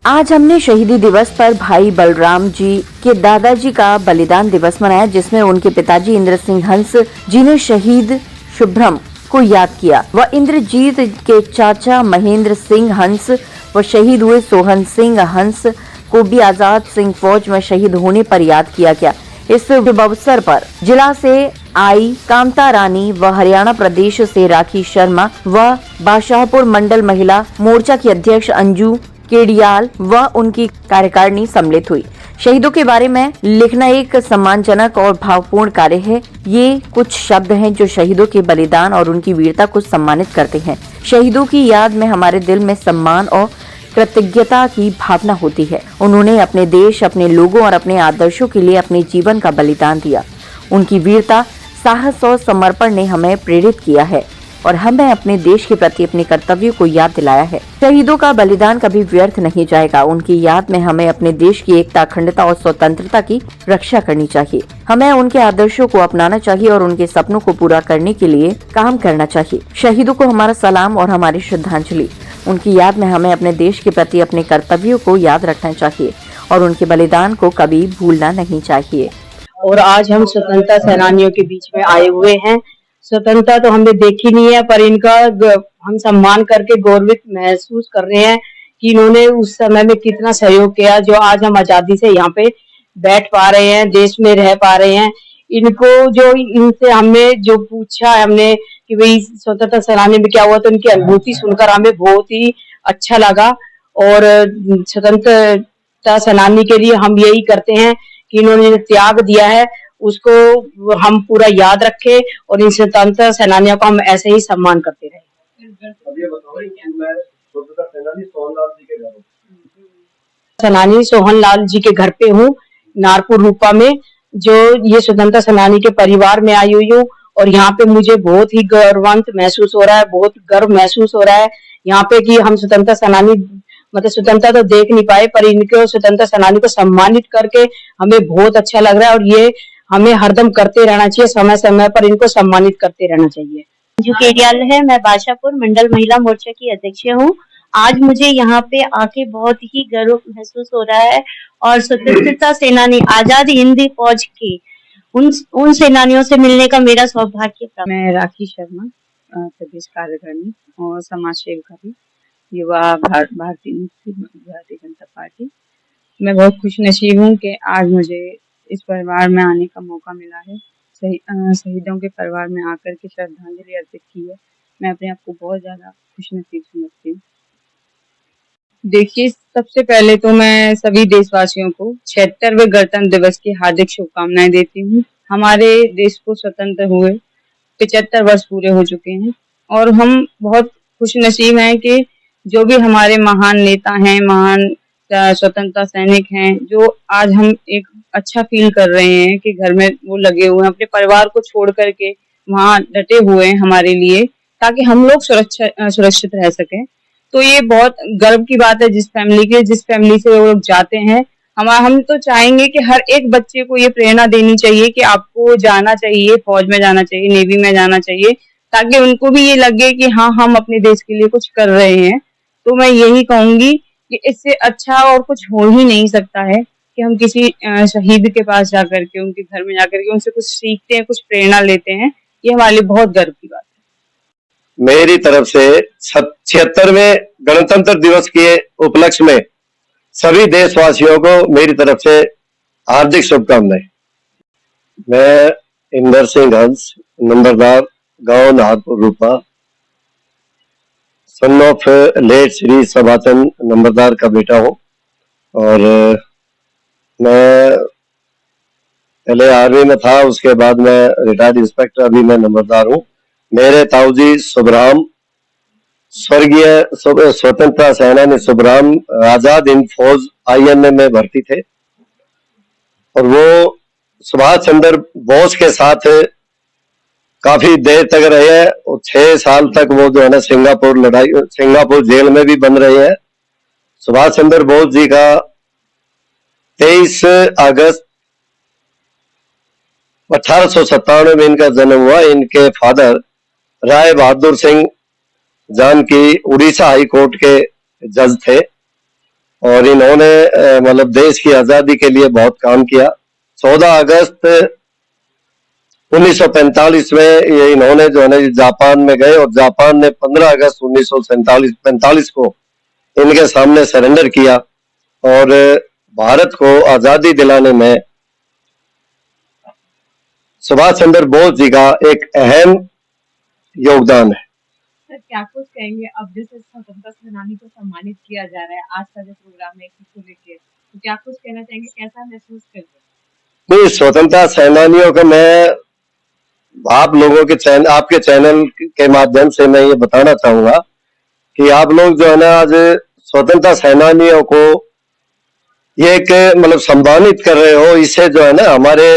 आज हमने शहीदी दिवस पर भाई बलराम जी के दादाजी का बलिदान दिवस मनाया, जिसमें उनके पिताजी इंद्र सिंह हंस जी ने शहीद शुभ्रम को याद किया व इंद्रजीत के चाचा महेंद्र सिंह हंस व शहीद हुए सोहन सिंह हंस को भी आजाद सिंह फौज में शहीद होने पर याद किया गया। इस शुभ अवसर पर जिला से आई कामता रानी व हरियाणा प्रदेश से राखी शर्मा व बादशाहपुर मंडल महिला मोर्चा की अध्यक्ष अंजू केडियाल व उनकी कार्यकारिणी सम्मिलित हुई। शहीदों के बारे में लिखना एक सम्मानजनक और भावपूर्ण कार्य है। ये कुछ शब्द हैं जो शहीदों के बलिदान और उनकी वीरता को सम्मानित करते हैं। शहीदों की याद में हमारे दिल में सम्मान और कृतज्ञता की भावना होती है। उन्होंने अपने देश, अपने लोगों और अपने आदर्शों के लिए अपने जीवन का बलिदान दिया। उनकी वीरता, साहस और समर्पण ने हमें प्रेरित किया है और हमें अपने देश के प्रति अपने कर्तव्यों को याद दिलाया है। शहीदों का बलिदान कभी व्यर्थ नहीं जाएगा। उनकी याद में हमें अपने देश की एकता, अखंडता और स्वतंत्रता की रक्षा करनी चाहिए। हमें उनके आदर्शों को अपनाना चाहिए और उनके सपनों को पूरा करने के लिए काम करना चाहिए। शहीदों को हमारा सलाम और हमारी श्रद्धांजलि। उनकी याद में हमें अपने देश के प्रति अपने कर्तव्यों को याद रखना चाहिए और उनके बलिदान को कभी भूलना नहीं चाहिए। और आज हम स्वतंत्रता सेनानियों के बीच में आए हुए हैं। स्वतंत्रता तो हमने देखी नहीं है, पर इनका हम सम्मान करके गौरवित महसूस कर रहे हैं कि इन्होंने उस समय में कितना सहयोग किया, जो आज हम आजादी से यहाँ पे बैठ पा रहे हैं, देश में रह पा रहे हैं। इनको जो इनसे हमने जो पूछा हमने कि भाई स्वतंत्रता सेनानी में क्या हुआ, तो इनकी अनुभूति सुनकर हमें बहुत ही अच्छा लगा। और स्वतंत्रता सेनानी के लिए हम यही करते हैं कि इन्होंने त्याग दिया है उसको हम पूरा याद रखें और इन स्वतंत्रता सेनानियों का हम ऐसे ही सम्मान करते रहे। सेनानी सोहन लाल जी के घर पे हूँ, नारपुर रूपा में। जो ये स्वतंत्रता सेनानी के परिवार में आई हुई हूँ और यहाँ पे मुझे बहुत ही गौरवान्वित महसूस हो रहा है, बहुत गर्व महसूस हो रहा है यहाँ पे कि हम स्वतंत्रता सेनानी मतलब स्वतंत्रता तो देख नहीं पाए, पर इनको स्वतंत्रता सेनानी को सम्मानित करके हमें बहुत अच्छा लग रहा है और ये हमें हरदम करते रहना चाहिए, समय समय पर इनको सम्मानित करते रहना चाहिए। अंजू केडियाल है, मैं बादशाहपुर मंडल महिला मोर्चा की अध्यक्ष हूँ। आज मुझे यहाँ पे आके बहुत ही गर्व महसूस हो रहा है और स्वतंत्रता सेनानी आजाद हिंद फौज की उन सेनानियों से मिलने का मेरा सौभाग्य प्राप्त। मैं राखी शर्मा, प्रदेश कार्यकारिणी और समाज सेविका भी, युवा भारतीय जनता पार्टी। मैं बहुत खुश नसीब हूँ कि आज मुझे इस परिवार में आने का मौका मिला है। शहीदों के परिवार में आकर के श्रद्धांजलि अर्पित की है। मैं अपने आप को बहुत ज्यादा खुश नसीब समझती हूँ। देखिए, सबसे पहले तो मैं सभी देशवासियों को 76वें गणतंत्र दिवस की हार्दिक शुभकामनाएं देती हूँ। हमारे देश को स्वतंत्र हुए 75 वर्ष पूरे हो चुके हैं और हम बहुत खुश नसीब हैं कि जो भी हमारे महान नेता हैं, महान स्वतंत्रता सैनिक हैं, जो आज हम एक अच्छा फील कर रहे हैं कि घर में वो लगे हुए हैं, अपने परिवार को छोड़ करके वहाँ डटे हुए हैं हमारे लिए, ताकि हम लोग सुरक्षित रह सकें। तो ये बहुत गर्व की बात है जिस फैमिली से वो लोग जाते हैं। हम तो चाहेंगे कि हर एक बच्चे को ये प्रेरणा देनी चाहिए कि आपको जाना चाहिए, फौज में जाना चाहिए, नेवी में जाना चाहिए, ताकि उनको भी ये लगे कि हाँ, हम अपने देश के लिए कुछ कर रहे हैं। तो मैं यही कहूंगी कि इससे अच्छा और कुछ हो ही नहीं सकता है कि हम किसी शहीद के पास जाकर के, उनके घर में जाकर के उनसे कुछ सीखते हैं, कुछ प्रेरणा लेते हैं। ये हमारे लिए बहुत गर्व की बात है। मेरी तरफ से 76वें गणतंत्र दिवस के उपलक्ष्य में सभी देशवासियों को मेरी तरफ से हार्दिक शुभकामनाएं। मैं इंदर सिंह हंस, नंबरदार, गांव नारपुर रूपा, सन ऑफ लेट श्री सभाचंद नंबरदार का बेटा हूं और मैं पहले आर्मी में था, उसके बाद मैं रिटायर्ड इंस्पेक्टर, अभी मैं नंबरदार हूं। मेरे ताऊजी सुबराम, स्वर्गीय स्वतंत्रता सेनानी सुबराम आजाद हिंद फौज INA में भर्ती थे और वो सुभाष चंद्र बोस के साथ काफी देर तक रहे हैं और 6 साल तक वो जो है ना सिंगापुर जेल में भी बन रहे हैं। सुभाष चंद्र बोस जी का 23 अगस्त 1897 में इनका जन्म हुआ। इनके father Rai Bahadur Singh Janaki Orissa high court के जज थे और इन्होंने मतलब देश की आजादी के लिए बहुत काम किया। 14 अगस्त 1945 में ये इन्होंने जो है ना जापान में गए और जापान ने 15 अगस्त 1945 को इनके सामने सरेंडर किया और भारत को आजादी दिलाने में सुभाष चंद्र बोस जी का एक अहम योगदान है। सर क्या कुछ कहेंगे, अब जैसे स्वतंत्रता सेनानी को सम्मानित किया जा रहा है, आज का जो प्रोग्राम है इसको लेके, तो क्या कुछ कहना चाहेंगे, कैसा महसूस करते हैं? नहीं, स्वतंत्रता सेनानियों को मैं आप लोगों के आपके चैनल के माध्यम से मैं ये बताना चाहूंगा कि आप लोग जो है ना आज स्वतंत्रता सेनानियों को ये एक मतलब सम्मानित कर रहे हो। इससे जो है ना हमारे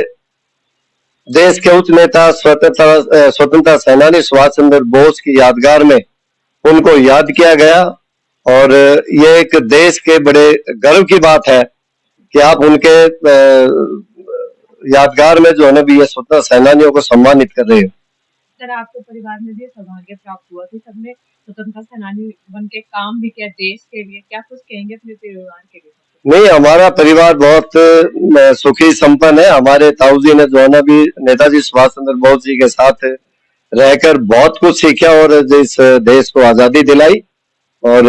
देश के उच्च नेता स्वतंत्रता सेनानी सुभाष चंद्र बोस की यादगार में उनको याद किया गया और ये एक देश के बड़े गर्व की बात है कि आप उनके यादगार में जो है ना भी ये स्वतंत्रता सेनानियों को सम्मानित कर रहे हो। सर आपके परिवार में भी सौभाग्य प्राप्त हुआ कि सबने स्वतंत्रता सेनानी बन के काम भी किया देश के लिए, क्या कुछ कहेंगे अपने परिवार के लिए? नहीं, हमारा परिवार बहुत सुखी संपन्न है। हमारे ताऊ जी ने जो है ना भी नेताजी सुभाष चंद्र बोस जी के साथ रहकर बहुत कुछ सीखा और इस देश को आजादी दिलाई। और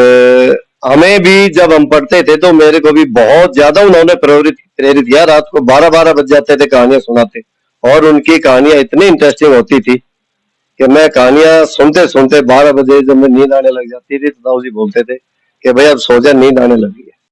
हमें भी जब हम पढ़ते थे तो मेरे को भी बहुत ज्यादा उन्होंने प्रेरित किया। रात को 12-12 बज जाते थे कहानियां सुनाते और उनकी कहानियां इतनी इंटरेस्टिंग होती थी कि मैं कहानियां सुनते सुनते 12 बजे जब मैं नींद आने लग जाती थी तो ताऊ जी बोलते थे कि भाई अब सो जा, नींद आने लगी।